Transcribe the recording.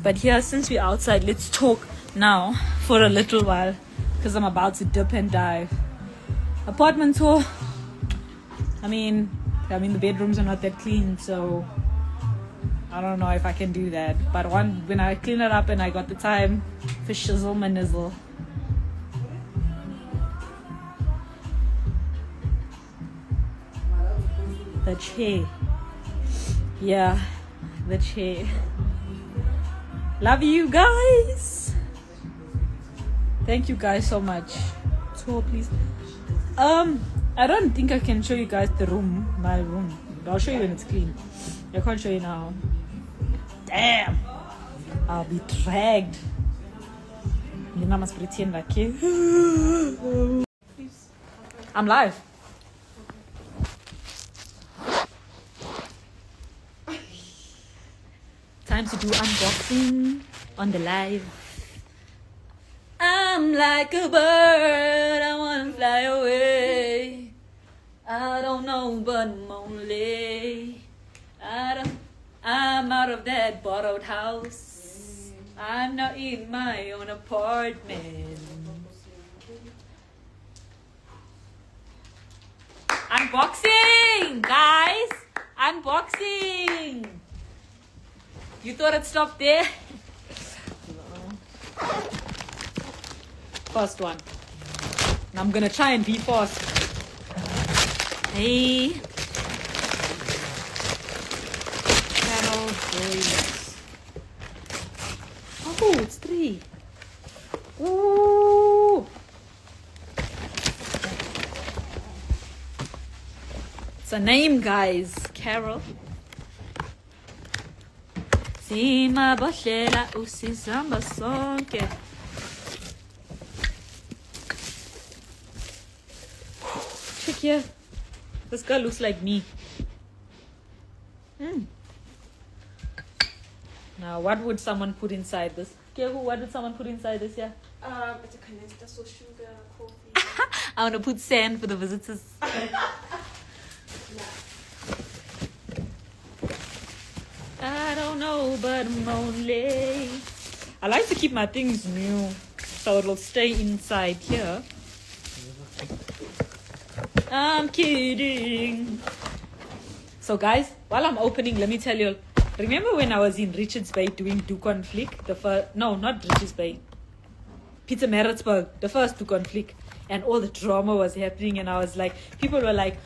But here, since we're outside, let's talk now for a little while because I'm about to dip and dive. Apartment tour. I mean the bedrooms are not that clean, so I don't know if I can do that. But when I clean it up and I got the time for shizzle my nizzle. The chair. Yeah, the chair. Love you guys. Thank you guys so much. So please. I don't think I can show you guys my room. I'll show you when it's clean. I can't show you now. Damn. I'll be dragged. I must pretend like you. I'm live. Time to do unboxing on the live. I'm like a bird, I wanna fly away. I don't know, but I'm only. I'm out of that borrowed house. I'm not in my own apartment. Unboxing, guys! Unboxing! You thought it stopped there? First one. And I'm gonna try and be fast. Hey. Channel boys. Oh, it's 3. Ooh. It's a name, guys. Carol. Sima bohlela usizamba sonke. Check here. This girl looks like me. Now, what would someone put inside this? Kehu, what would someone put inside this here? It's a canister, so sugar, coffee. I want to put sand for the visitors. I don't know, but I'm only. I like to keep my things new, so it'll stay inside here. I'm kidding. So guys, while I'm opening, let me tell you. Remember when I was in Richards Bay doing Dukon Flick? No, not Richards Bay. Pietermaritzburg, the first Dukon Flick. And all the drama was happening, and I was like, people were like,